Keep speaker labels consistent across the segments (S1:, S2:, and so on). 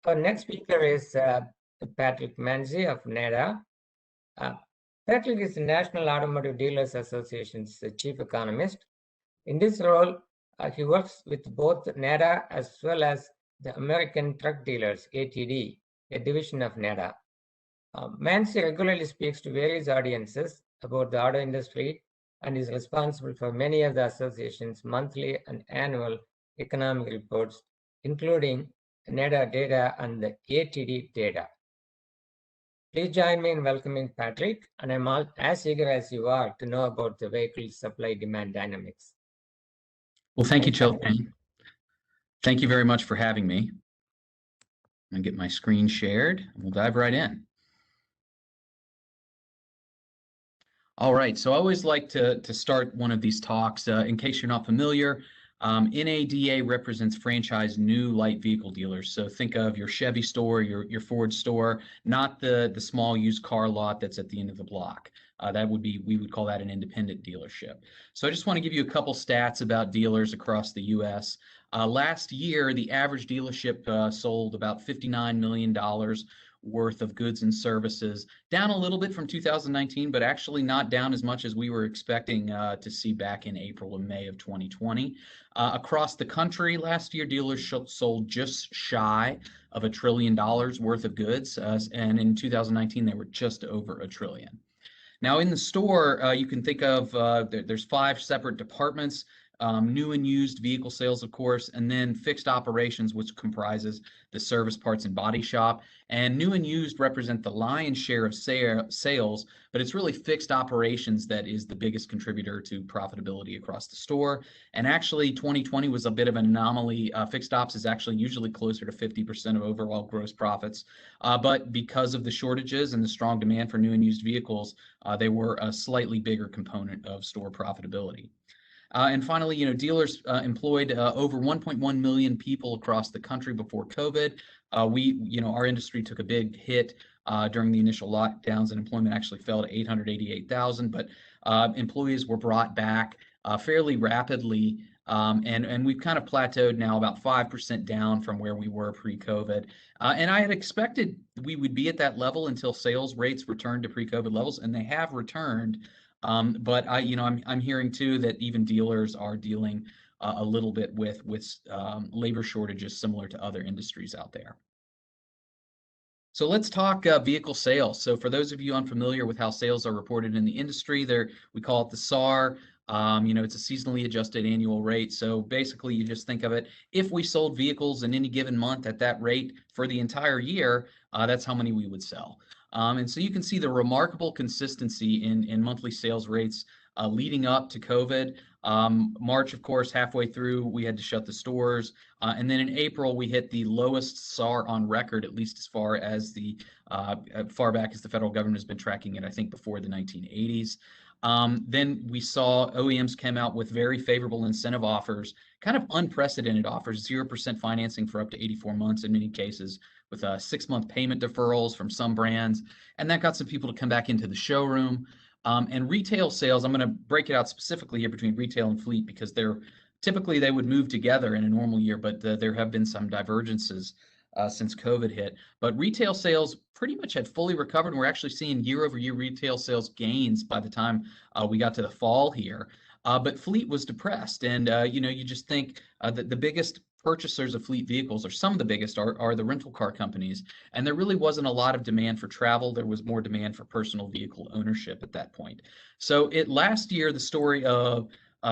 S1: Our next speaker is Patrick Manzi of NADA. Patrick is the National Automotive Dealers Association's chief economist. In this role, he works with both NADA as well as the American Truck Dealers, ATD, a division of NADA. Manzi regularly speaks to various audiences about the auto industry and is responsible for many of the association's monthly and annual economic reports, including NADA data and the ATD data. Please join me in welcoming Patrick, and I'm as eager as you are to know about the vehicle supply-demand dynamics.
S2: Well, thank you, Chilpan. Thank you very much for having me. I'm gonna get my screen shared, and we'll dive right in. All right, so I always like to start one of these talks, in case you're not familiar, NADA represents franchise new light vehicle dealers. So think of your Chevy store, your Ford store, not the small used car lot that's at the end of the block. We would call that an independent dealership. So I just want to give you a couple stats about dealers across the US. Last year, the average dealership sold about $59 million worth of goods and services, down a little bit from 2019, but actually not down as much as we were expecting to see back in April and May of 2020. Across the country last year, dealers sold just shy of $1 trillion worth of goods, and in 2019 they were just over $1 trillion. Now in the store, you can think of, there's 5 separate departments. New and used vehicle sales, of course, and then fixed operations, which comprises the service, parts, and body shop. And new and used represent the lion's share of sales, but it's really fixed operations that is the biggest contributor to profitability across the store. And actually, 2020 was a bit of an anomaly. Fixed ops is actually usually closer to 50% of overall gross profits. But because of the shortages and the strong demand for new and used vehicles, they were a slightly bigger component of store profitability. And finally, dealers employed over 1.1 million people across the country before COVID. Our industry took a big hit during the initial lockdowns, and employment actually fell to 888,000. But employees were brought back fairly rapidly, and we've kind of plateaued now, about 5% down from where we were pre-COVID. And I had expected we would be at that level until sales rates returned to pre-COVID levels, and they have returned. But I'm hearing too that even dealers are dealing a little bit with labor shortages similar to other industries out there. So let's talk vehicle sales. So for those of you unfamiliar with how sales are reported in the industry, we call it the SAR. It's a seasonally adjusted annual rate. So basically, you just think of it, if we sold vehicles in any given month at that rate for the entire year, that's how many we would sell. And so you can see the remarkable consistency in monthly sales rates leading up to COVID. March, of course, halfway through, we had to shut the stores. And then in April, we hit the lowest SAR on record, at least as far back as the federal government has been tracking it, I think before the 1980s. Then we saw OEMs came out with very favorable incentive offers, kind of unprecedented offers, 0% financing for up to 84 months in many cases, with 6-month payment deferrals from some brands. And that got some people to come back into the showroom. And retail sales, I'm going to break it out specifically here between retail and fleet because typically they would move together in a normal year, but there have been some divergences since COVID hit. But retail sales pretty much had fully recovered, and we're actually seeing year-over-year retail sales gains by the time we got to the fall here. But fleet was depressed, and you just think that the biggest purchasers of fleet vehicles, or some of the biggest, are the rental car companies, and there really wasn't a lot of demand for travel. There was more demand for personal vehicle ownership at that point. So last year, the story of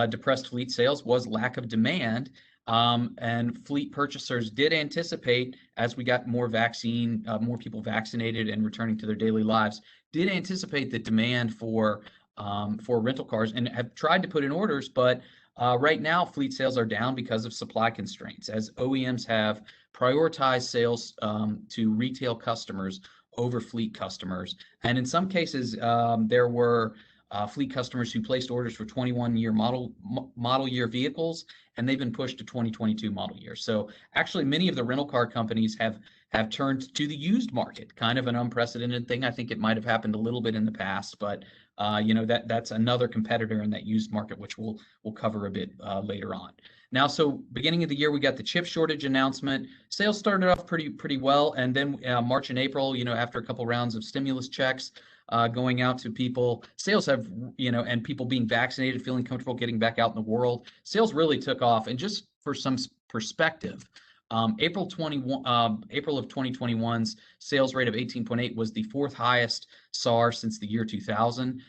S2: depressed fleet sales was lack of demand. And fleet purchasers did anticipate, as we got more people vaccinated and returning to their daily lives, did anticipate the demand for rental cars and have tried to put in orders, but right now fleet sales are down because of supply constraints, as OEMs have prioritized sales to retail customers over fleet customers. And in some cases, there were fleet customers who placed orders for 21-year model year vehicles, and they've been pushed to 2022 model year. So actually, many of the rental car companies have turned to the used market, kind of an unprecedented thing. I think it might have happened a little bit in the past, but that's another competitor in that used market, which we'll cover a bit later on. Now, so beginning of the year, we got the chip shortage announcement. Sales started off pretty well, and then March and April, after a couple rounds of stimulus checks going out to people, sales have, and people being vaccinated, feeling comfortable getting back out in the world, sales really took off. And just for some perspective, April of 2021's sales rate of 18.8 was the fourth highest SAAR since the year 2000,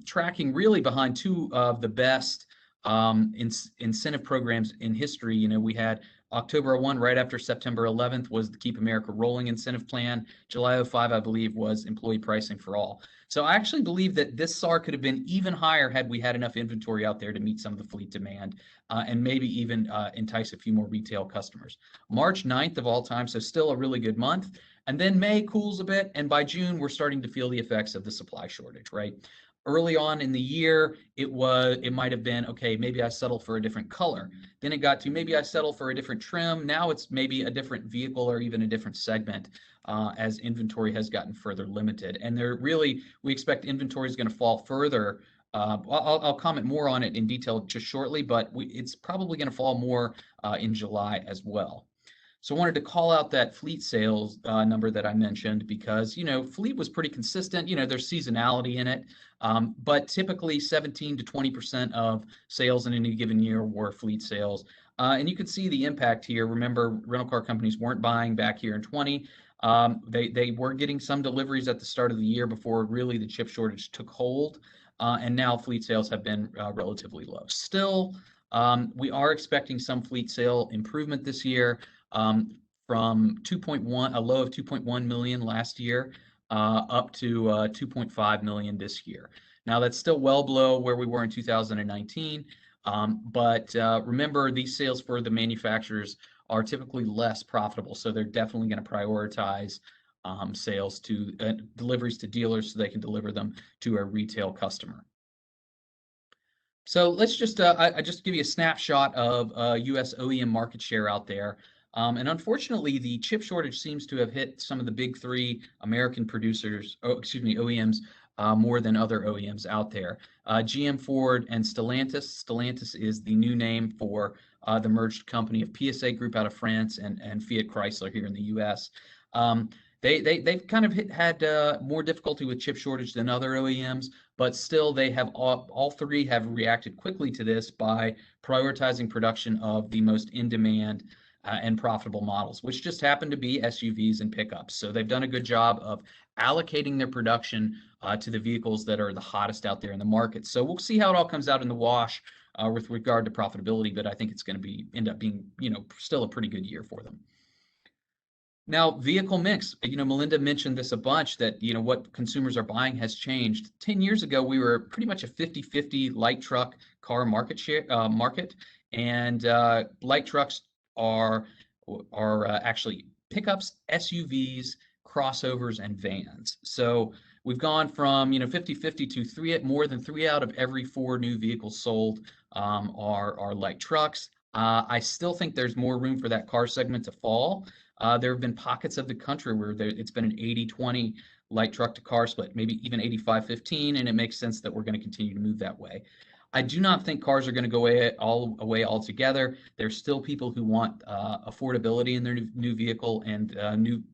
S2: tracking really behind two of the best incentive programs in history. We had October 1, right after September 11th, was the Keep America Rolling incentive plan. July 05, I believe, was employee pricing for all. So I actually believe that this SAAR could have been even higher had we had enough inventory out there to meet some of the fleet demand and maybe even entice a few more retail customers. March 9th of all time, so still a really good month. And then May cools a bit, and by June, we're starting to feel the effects of the supply shortage, right? Early on in the year, it might have been, okay, maybe I settle for a different color. Then it got to maybe I settle for a different trim. Now it's maybe a different vehicle or even a different segment as inventory has gotten further limited. And we expect inventory is going to fall further. I'll comment more on it in detail just shortly, but it's probably going to fall more in July as well. So I wanted to call out that fleet sales number that I mentioned because, fleet was pretty consistent. There's seasonality in it, but typically 17 to 20% of sales in any given year were fleet sales. And you can see the impact here. Remember, rental car companies weren't buying back here in 20. They were getting some deliveries at the start of the year before really the chip shortage took hold. And now fleet sales have been relatively low. Still, we are expecting some fleet sale improvement this year. From a low of 2.1 million last year up to 2.5 million this year. Now that's still well below where we were in 2019, but remember these sales for the manufacturers are typically less profitable, so they're definitely going to prioritize sales to deliveries to dealers so they can deliver them to a retail customer. So let's just I just give you a snapshot of U.S. OEM market share out there. And unfortunately, the chip shortage seems to have hit some of the big three American producers, OEMs, more than other OEMs out there. GM, Ford, and Stellantis. Stellantis is the new name for the merged company of PSA Group out of France and Fiat Chrysler here in the U.S. They've kind of had more difficulty with chip shortage than other OEMs, but still they have all three have reacted quickly to this by prioritizing production of the most in-demand and profitable models, which just happen to be SUVs and pickups. So they've done a good job of allocating their production to the vehicles that are the hottest out there in the market. So we'll see how it all comes out in the wash with regard to profitability, but I think it's going to end up being, still a pretty good year for them. Now, vehicle mix, Melinda mentioned this a bunch that, what consumers are buying has changed. 10 years ago, we were pretty much a 50-50 light truck car market, and light trucks are actually pickups, SUVs, crossovers, and vans. So we've gone from 50-50 to more than 3 out of every 4 new vehicles sold are light trucks. I still think there's more room for that car segment to fall. There have been pockets of the country where it's been an 80-20 light truck to car split, maybe even 85-15, and it makes sense that we're going to continue to move that way. I do not think cars are going to go away altogether. There's still people who want affordability in their new vehicle, and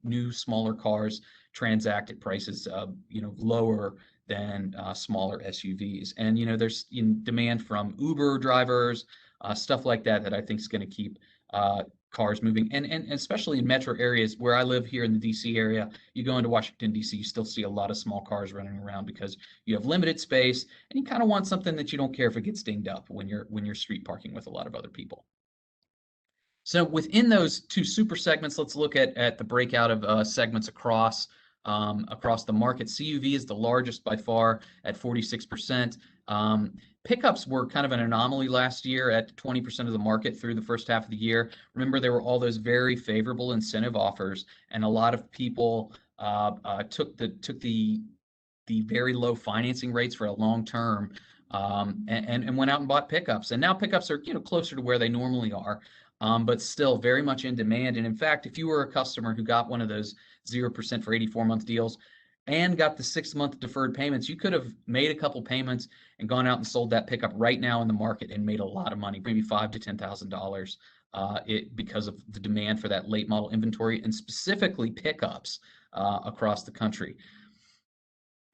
S2: new smaller cars transact at prices lower than smaller SUVs. And there's demand from Uber drivers, stuff like that I think is going to keep cars moving, and especially in metro areas where I live here in the DC area. You go into Washington DC, you still see a lot of small cars running around because you have limited space, and you kind of want something that you don't care if it gets dinged up when you're street parking with a lot of other people. So within those two super segments, let's look at the breakout of segments across the market. CUV is the largest by far at 46%. Pickups were kind of an anomaly last year at 20% of the market through the first half of the year. Remember, there were all those very favorable incentive offers, and a lot of people took the very low financing rates for a long term and went out and bought pickups. And now pickups are closer to where they normally are, but still very much in demand. And in fact, if you were a customer who got one of those 0% for 84-month deals, and got the 6-month deferred payments, you could have made a couple payments and gone out and sold that pickup right now in the market and made a lot of money, maybe $5,000 to $10,000, because of the demand for that late model inventory and specifically pickups across the country.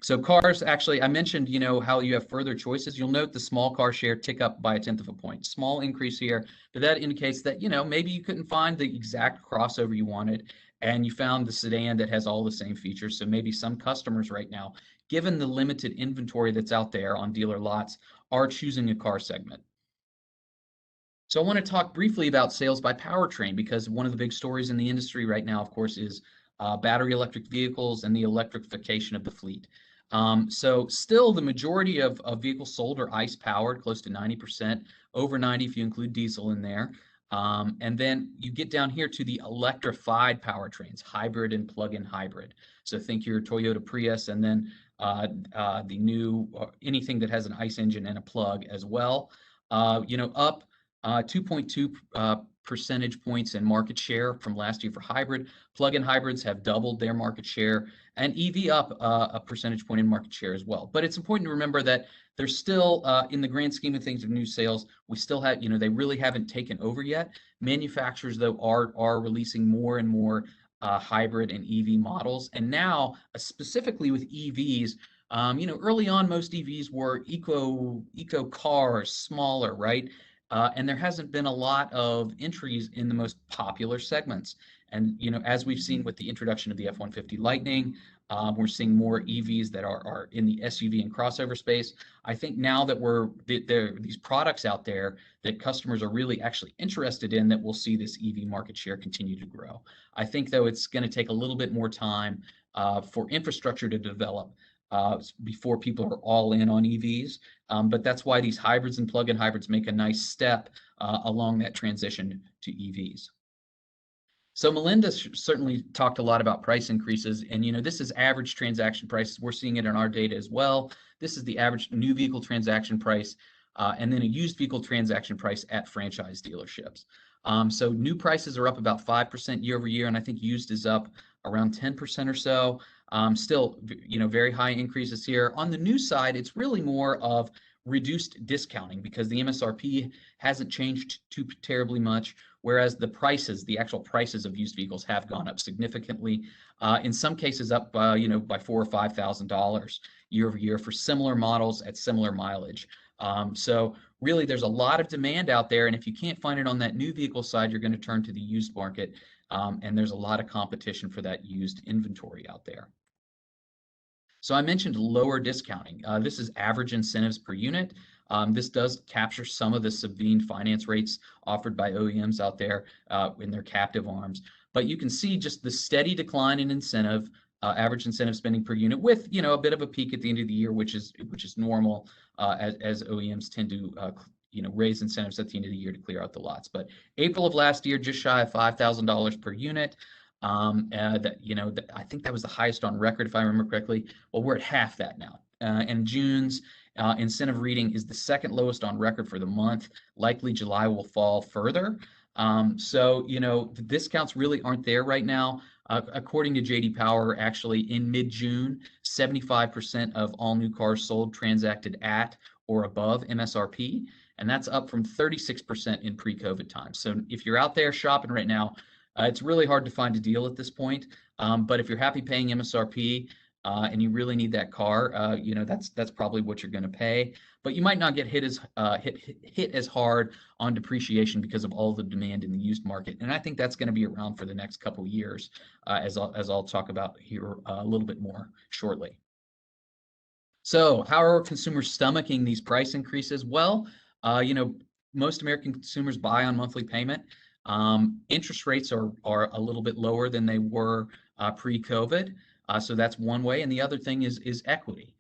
S2: So cars, actually, I mentioned, how you have further choices. You'll note the small car share tick up by 1/10 of a point. Small increase here, but that indicates that, maybe you couldn't find the exact crossover you wanted, and you found the sedan that has all the same features. So maybe some customers right now, given the limited inventory that's out there on dealer lots, are choosing a car segment. So I want to talk briefly about sales by powertrain, because one of the big stories in the industry right now, of course, is battery electric vehicles and the electrification of the fleet. So still the majority of vehicles sold are ICE powered, close to 90%, over 90 if you include diesel in there. And then you get down here to the electrified powertrains, hybrid and plug-in hybrid. So think your Toyota Prius, and then the new, anything that has an ICE engine and a plug as well. Up 2.2 percentage points in market share from last year for hybrid. Plug-in hybrids have doubled their market share, and EV up a percentage point in market share as well. But it's important to remember that there's still, in the grand scheme of things of new sales, we still have, they really haven't taken over yet. Manufacturers, though, are releasing more and more hybrid and EV models. And now, specifically with EVs, early on, most EVs were eco cars, smaller, right? And there hasn't been a lot of entries in the most popular segments. And as we've seen with the introduction of the F-150 Lightning, we're seeing more EVs that are in the SUV and crossover space. I think now that there are these products out there that customers are really actually interested in, that we'll see this EV market share continue to grow. I think, though, it's going to take a little bit more time for infrastructure to develop before people are all in on EVs. But that's why these hybrids and plug-in hybrids make a nice step along that transition to EVs. So Melinda certainly talked a lot about price increases, and this is average transaction prices. We're seeing it in our data as well. This is the average new vehicle transaction price, and then a used vehicle transaction price at franchise dealerships. So new prices are up about 5% year over year, and I think used is up around 10% or so. Still, very high increases here. On the new side, it's really more of reduced discounting because the MSRP hasn't changed too terribly much, whereas the actual prices of used vehicles have gone up significantly. In some cases, up by $4,000 or $5,000 year over year for similar models at similar mileage. So really, there's a lot of demand out there, and if you can't find it on that new vehicle side, you're going to turn to the used market, and there's a lot of competition for that used inventory out there. So I mentioned lower discounting. This is average incentives per unit. This does capture some of the subvened finance rates offered by OEMs out there in their captive arms. But you can see just the steady decline in incentive, average incentive spending per unit, with a bit of a peak at the end of the year, which is normal as OEMs tend to raise incentives at the end of the year to clear out the lots. But April of last year, just shy of $5,000 per unit. I think that was the highest on record, if I remember correctly. Well, we're at half that now. And June's incentive reading is the second lowest on record for the month. Likely July will fall further. So the discounts really aren't there right now. According to JD Power, actually in mid-June, 75% of all new cars sold transacted at or above MSRP, and that's up from 36% in pre-COVID times. So if you're out there shopping right now, it's really hard to find a deal at this point, but if you're happy paying MSRP and you really need that car, that's probably what you're going to pay. But you might not get hit as hard on depreciation because of all the demand in the used market, and I think that's going to be around for the next couple of years, as I'll talk about here a little bit more shortly. So how are consumers stomaching these price increases? Well, most American consumers buy on monthly payment. Interest rates are a little bit lower than they were pre-COVID, so that's one way. And the other thing is equity.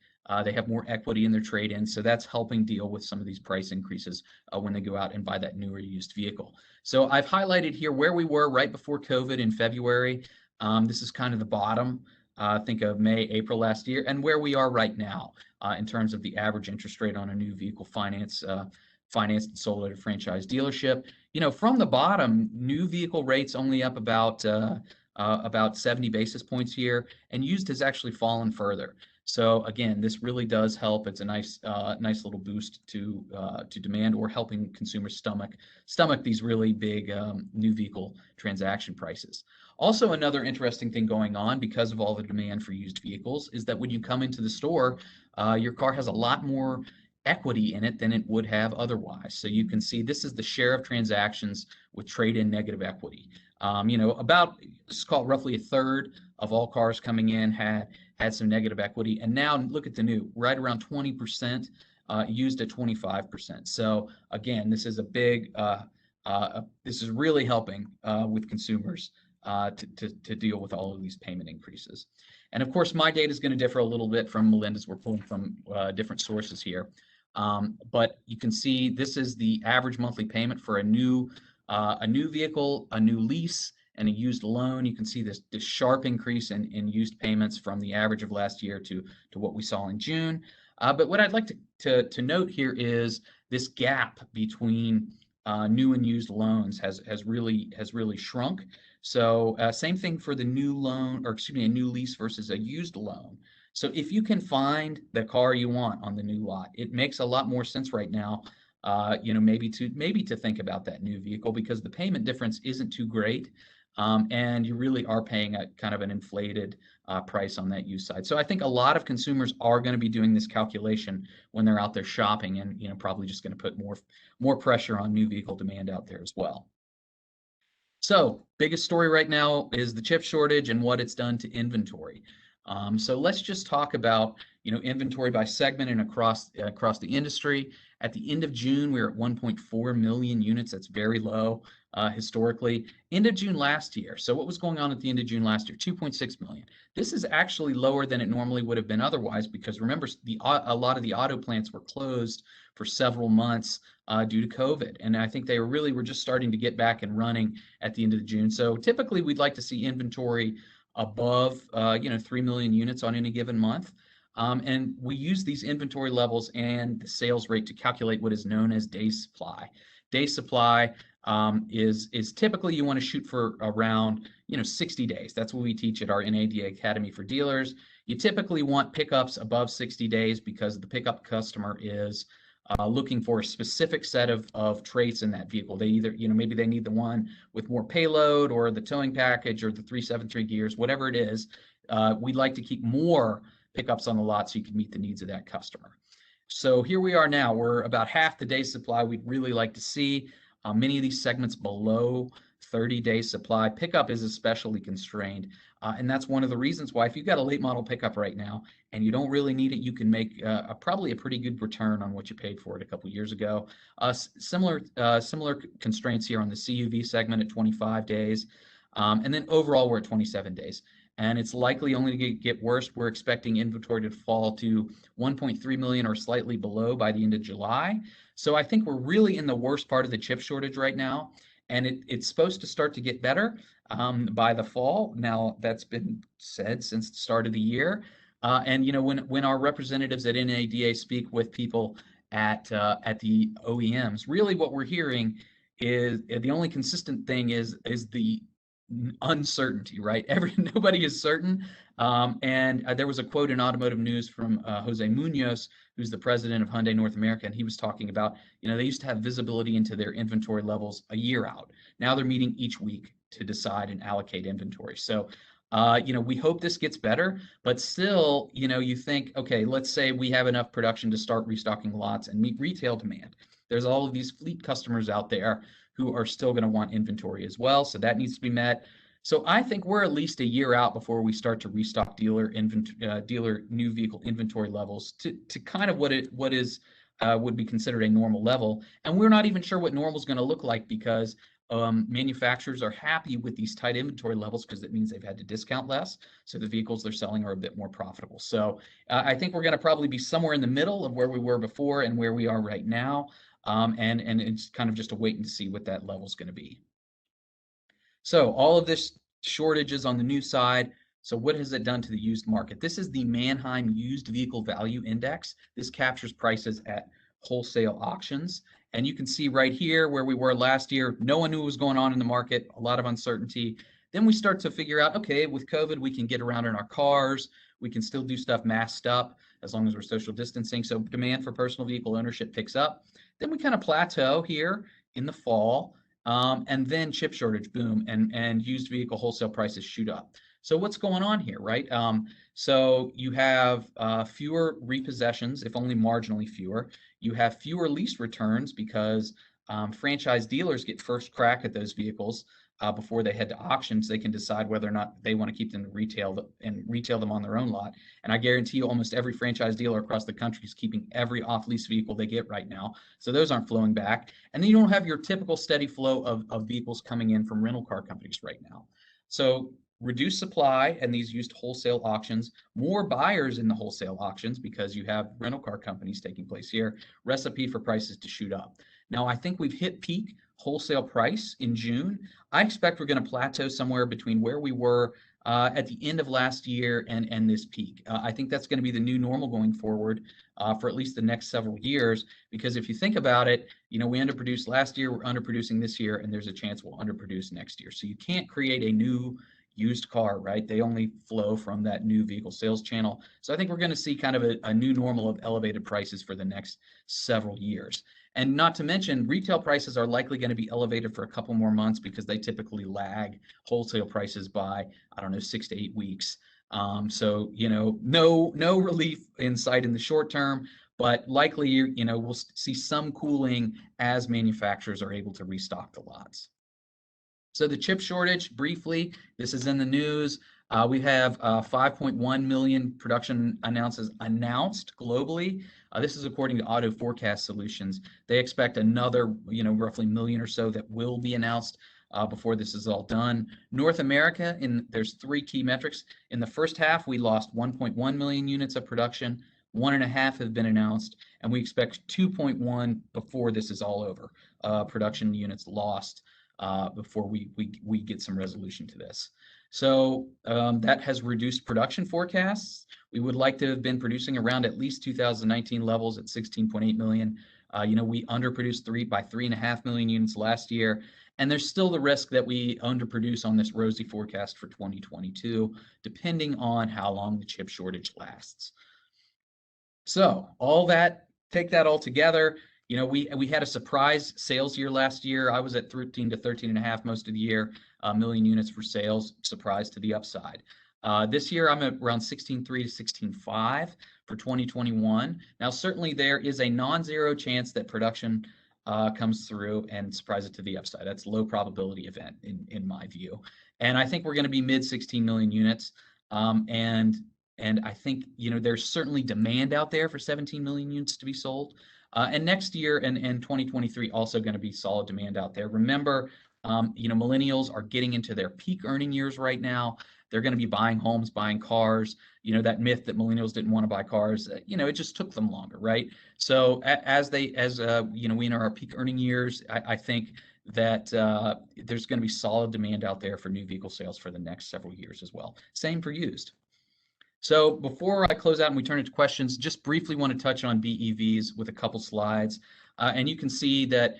S2: They have more equity in their trade-in, so that's helping deal with some of these price increases when they go out and buy that newer used vehicle. So I've highlighted here where we were right before COVID in February. This is kind of the bottom. Think of May, April last year, and where we are right now in terms of the average interest rate on a new vehicle financed and sold at a franchise dealership. From the bottom, new vehicle rates only up about about 70 basis points here, and used has actually fallen further. So again, this really does help. It's a nice little boost to demand, or helping consumers stomach these really big new vehicle transaction prices. Also, another interesting thing going on because of all the demand for used vehicles is that when you come into the store, your car has a lot more equity in it than it would have otherwise. So you can see this is the share of transactions with trade-in negative equity. About, let's call it roughly a third of all cars coming in had some negative equity, and now look at the new, right around 20%, used at 25%. So again, this is a big, this is really helping with consumers to deal with all of these payment increases. And of course, my data is going to differ a little bit from Melinda's. We're pulling from different sources here. But you can see this is the average monthly payment for a new vehicle, a new lease, and a used loan. You can see this sharp increase in used payments from the average of last year to what we saw in June. But what I'd like to note here is this gap between new and used loans has really shrunk. So same thing for the new loan, or excuse me, a new lease versus a used loan. So if you can find the car you want on the new lot, it makes a lot more sense right now, maybe to think about that new vehicle, because the payment difference isn't too great, and you really are paying a kind of an inflated price on that used side. So I think a lot of consumers are going to be doing this calculation when they're out there shopping, and probably just going to put more pressure on new vehicle demand out there as well. So biggest story right now is the chip shortage and what it's done to inventory. So let's just talk about inventory by segment and across the industry. At the end of June, we were at 1.4 million units. That's very low historically. End of June last year. So what was going on at the end of June last year? 2.6 million. This is actually lower than it normally would have been otherwise, because remember, a lot of the auto plants were closed for several months due to COVID, and I think they were just starting to get back and running at the end of June. So typically, we'd like to see inventory above 3 million units on any given month. And we use these inventory levels and the sales rate to calculate what is known as day supply. Day supply is typically, you want to shoot for around 60 days. That's what we teach at our NADA Academy for Dealers. You typically want pickups above 60 days because the pickup customer is looking for a specific set of traits in that vehicle. They either, maybe they need the one with more payload, or the towing package, or the 373 gears, whatever it is. We'd like to keep more pickups on the lot so you can meet the needs of that customer. So here we are now. We're about half the day supply we'd really like to see. Many of these segments below 30-day supply. Pickup is especially constrained. And that's one of the reasons why, if you've got a late model pickup right now and you don't really need it, you can make probably a pretty good return on what you paid for it a couple years ago. Similar constraints here on the CUV segment at 25 days. And then overall, we're at 27 days. And it's likely only to get worse. We're expecting inventory to fall to 1.3 million or slightly below by the end of July. So I think we're really in the worst part of the chip shortage right now. And it's supposed to start to get better by the fall. Now, that's been said since the start of the year. And when our representatives at NADA speak with people at the OEMs, really what we're hearing is the only consistent thing is the uncertainty, right? Nobody is certain. And there was a quote in Automotive News from Jose Munoz, who's the president of Hyundai North America, and he was talking about, they used to have visibility into their inventory levels a year out. Now they're meeting each week to decide and allocate inventory. So, we hope this gets better, but still, you think, okay, let's say we have enough production to start restocking lots and meet retail demand. There's all of these fleet customers out there who are still going to want inventory as well. So that needs to be met. So I think we're at least a year out before we start to restock dealer new vehicle inventory levels to kind of what would be considered a normal level. And we're not even sure what normal is going to look like, because manufacturers are happy with these tight inventory levels, because it means they've had to discount less. So the vehicles they're selling are a bit more profitable. So I think we're going to probably be somewhere in the middle of where we were before and where we are right now. And it's kind of just a wait and see what that level is going to be. So all of this shortages on the new side. So what has it done to the used market? This is the Manheim Used Vehicle Value Index. This captures prices at wholesale auctions. And you can see right here where we were last year. No one knew what was going on in the market, a lot of uncertainty. Then we start to figure out, okay, with COVID, we can get around in our cars. We can still do stuff masked up as long as we're social distancing. So demand for personal vehicle ownership picks up. Then we kind of plateau here in the fall. And then chip shortage, boom, and used vehicle wholesale prices shoot up. So what's going on here, right? So you have fewer repossessions, if only marginally fewer. You have fewer lease returns because franchise dealers get first crack at those vehicles before they head to auctions. They can decide whether or not they want to keep them and retail them on their own lot. And I guarantee you, almost every franchise dealer across the country is keeping every off-lease vehicle they get right now. So those aren't flowing back. And then you don't have your typical steady flow of vehicles coming in from rental car companies right now. So reduced supply and these used wholesale auctions, more buyers in the wholesale auctions because you have rental car companies taking place here, recipe for prices to shoot up. Now, I think we've hit peak wholesale price in June. I expect we're going to plateau somewhere between where we were at the end of last year and this peak. I think that's going to be the new normal going forward for at least the next several years, because if you think about it, we underproduced last year, we're underproducing this year, and there's a chance we'll underproduce next year. So you can't create a new used car, right? They only flow from that new vehicle sales channel. So I think we're going to see kind of a new normal of elevated prices for the next several years. And not to mention, retail prices are likely going to be elevated for a couple more months because they typically lag wholesale prices by, 6 to 8 weeks. So, no relief in sight in the short term, but likely, we'll see some cooling as manufacturers are able to restock the lots. So the chip shortage, briefly, this is in the news. We have 5.1 million production announced globally. This is according to Auto Forecast Solutions. They expect another, roughly million or so that will be announced before this is all done. North America, there's 3 key metrics. In the first half, we lost 1.1 million units of production. 1.5 have been announced, and we expect 2.1 before this is all over. Production units lost before we get some resolution to this. So that has reduced production forecasts. We would like to have been producing around at least 2019 levels at 16.8 million. We underproduced by 3.5 million units last year. And there's still the risk that we underproduce on this rosy forecast for 2022, depending on how long the chip shortage lasts. So take that all together. We had a surprise sales year last year. I was at 13 to 13.5 most of the year, million units for sales, surprise to the upside. This year, I'm at around 16.3 to 16.5 for 2021. Now, certainly there is a non-zero chance that production comes through and surprises to the upside. That's a low probability event in my view. And I think we're going to be mid 16 million units. And I think, there's certainly demand out there for 17 million units to be sold. And next year and 2023 also going to be solid demand out there. Remember, millennials are getting into their peak earning years right now. They're going to be buying homes, buying cars. That myth that millennials didn't want to buy cars, it just took them longer, right? So as we enter our peak earning years, I think that there's going to be solid demand out there for new vehicle sales for the next several years as well. Same for used. So before I close out and we turn into questions, just briefly want to touch on BEVs with a couple slides. And you can see that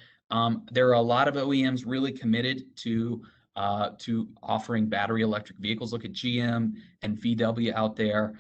S2: there are a lot of OEMs really committed to offering battery electric vehicles. Look at GM and VW out there.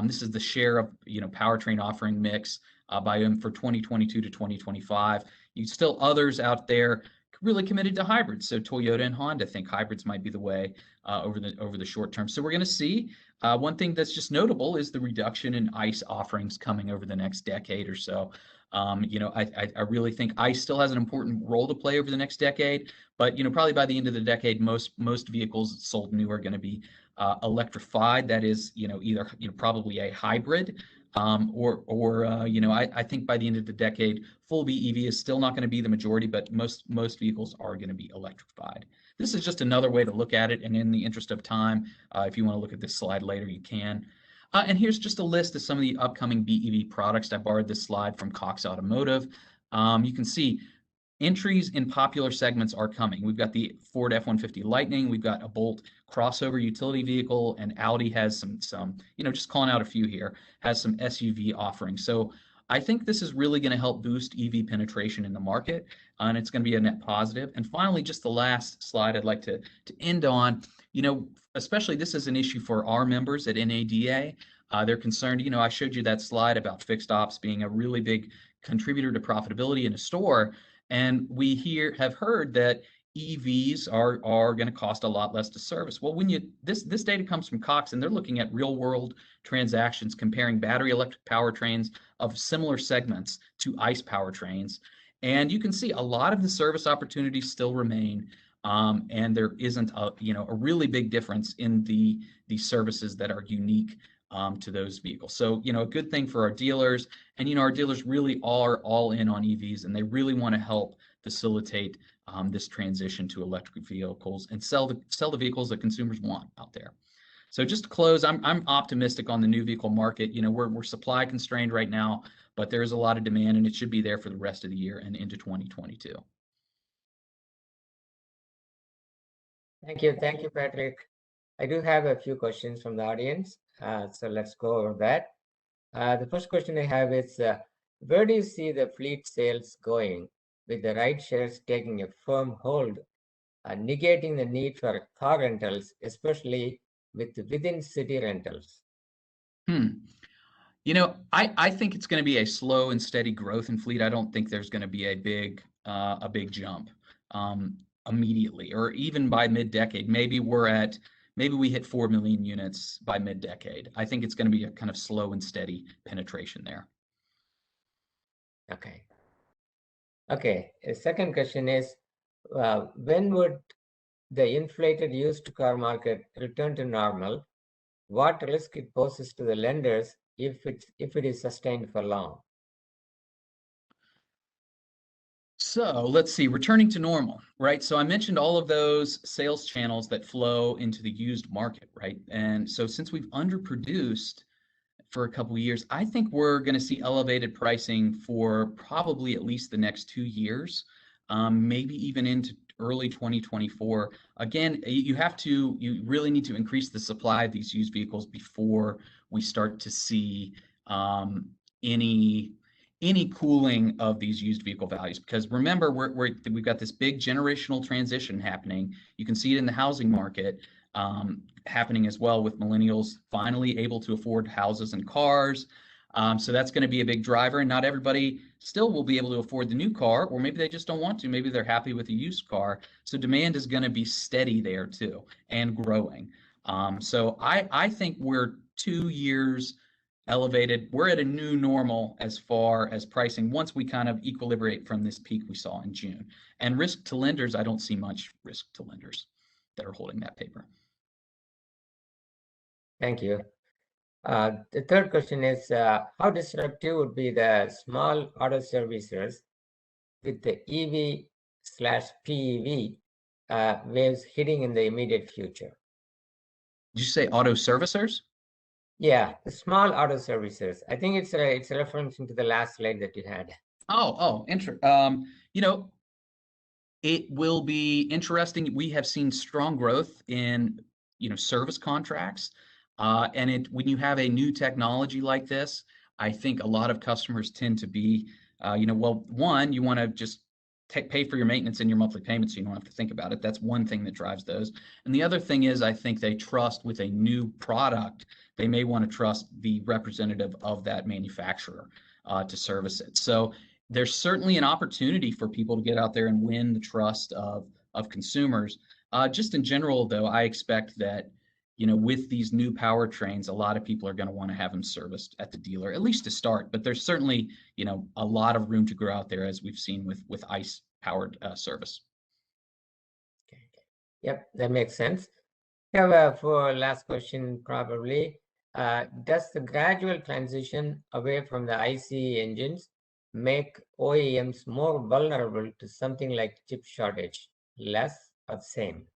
S2: This is the share of powertrain offering mix by them for 2022 to 2025. You still others out there really committed to hybrids. So Toyota and Honda think hybrids might be the way over the short term. So we're going to see. One thing that's just notable is the reduction in ICE offerings coming over the next decade or so. I really think ICE still has an important role to play over the next decade, but probably by the end of the decade, most vehicles sold new are going to be electrified. That is, either probably a hybrid, or I think by the end of the decade, full BEV is still not going to be the majority, but most vehicles are going to be electrified. This is just another way to look at it, and in the interest of time, if you want to look at this slide later, you can. And here's just a list of some of the upcoming BEV products. I borrowed this slide from Cox Automotive. You can see entries in popular segments are coming. We've got the Ford F-150 Lightning. We've got a Bolt crossover utility vehicle, and Audi has some just calling out a few here, has some SUV offerings. So I think this is really going to help boost EV penetration in the market, and it's going to be a net positive. And finally, just the last slide I'd like to end on, especially this is an issue for our members at NADA. They're concerned, I showed you that slide about fixed ops being a really big contributor to profitability in a store. And we have heard that EVs are going to cost a lot less to service. Well, this data comes from Cox, and they're looking at real world transactions comparing battery electric powertrains of similar segments to ICE powertrains. And you can see a lot of the service opportunities still remain. And there isn't a really big difference in the services that are unique to those vehicles. So, a good thing for our dealers, and, our dealers really are all in on EVs, and they really want to help facilitate this transition to electric vehicles and sell the vehicles that consumers want out there. So just to close, I'm optimistic on the new vehicle market. We're supply constrained right now, but there is a lot of demand, and it should be there for the rest of the year and into 2022.
S1: Thank you, Patrick. I do have a few questions from the audience, so let's go over that. The first question I have is, where do you see the fleet sales going with the ride shares taking a firm hold, negating the need for car rentals, especially within city rentals?
S2: I think it's going to be a slow and steady growth in fleet. I don't think there's going to be a big jump immediately, or even by mid-decade. Maybe we hit 4 million units by mid-decade. I think it's going to be a kind of slow and steady penetration there.
S1: Okay. The second question is, when would the inflated used car market return to normal? What risk it poses to the lenders if it is sustained for long?
S2: So let's see, returning to normal, right? So I mentioned all of those sales channels that flow into the used market, right? And so since we've underproduced for a couple of years, I think we're going to see elevated pricing for probably at least the next 2 years, maybe even into early 2024. Again, you really need to increase the supply of these used vehicles before we start to see any cooling of these used vehicle values. Because remember, we've got this big generational transition happening. You can see it in the housing market happening as well, with millennials finally able to afford houses and cars. So that's going to be a big driver, and not everybody still will be able to afford the new car, or maybe they just don't want to. Maybe they're happy with a used car. So demand is going to be steady there too, and growing. So I think we're 2 years elevated. We're at a new normal as far as pricing once we kind of equilibrate from this peak we saw in June. And risk to lenders, I don't see much risk to lenders that are holding that paper.
S1: Thank you. The third question is, how disruptive would be the small auto servicers with the EV/PEV waves hitting in the immediate future?
S2: Did you say auto servicers?
S1: Yeah, the small auto servicers. I think it's referencing to the last slide that you had.
S2: Interesting. It will be interesting. We have seen strong growth in service contracts. And when you have a new technology like this, I think a lot of customers tend to be, one, you want to just pay for your maintenance and your monthly payments, so you don't have to think about it. That's one thing that drives those. And the other thing is, I think they trust with a new product, they may want to trust the representative of that manufacturer to service it. So there's certainly an opportunity for people to get out there and win the trust of consumers. Just in general, though, I expect that with these new powertrains, a lot of people are going to want to have them serviced at the dealer, at least to start. But there's certainly, a lot of room to grow out there, as we've seen with ICE powered service.
S1: Okay. Yep, that makes sense. For last question, probably, does the gradual transition away from the ICE engines make OEMs more vulnerable to something like chip shortage, less or the same?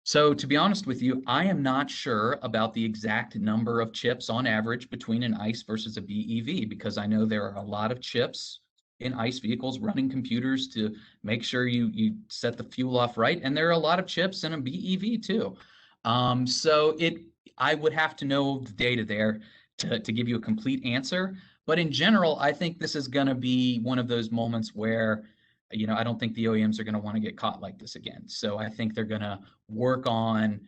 S2: So to be honest with you, I am not sure about the exact number of chips on average between an ICE versus a BEV, because I know there are a lot of chips in ICE vehicles running computers to make sure you set the fuel off right. And there are a lot of chips in a BEV too. I would have to know the data there to give you a complete answer. But in general, I think this is going to be one of those moments where, I don't think the OEMs are going to want to get caught like this again. So I think they're going to work on,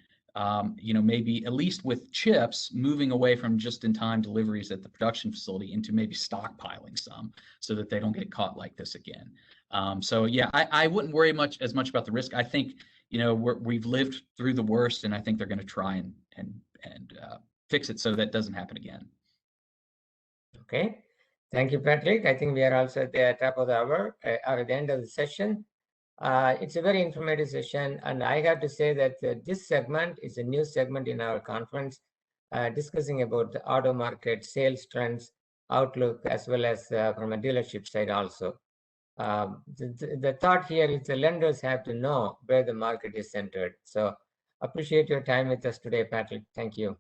S2: maybe at least with chips, moving away from just-in-time deliveries at the production facility into maybe stockpiling some, so that they don't get caught like this again. So yeah, I wouldn't worry as much about the risk. I think we've lived through the worst, and I think they're going to try and fix it so that doesn't happen again.
S1: Okay, thank you, Patrick. I think we are also at the top of the hour, or at the end of the session. It's a very informative session, and I have to say that this segment is a new segment in our conference, discussing about the auto market, sales trends, outlook, as well as from a dealership side also. The thought here is the lenders have to know where the market is centered. So appreciate your time with us today, Patrick. Thank you.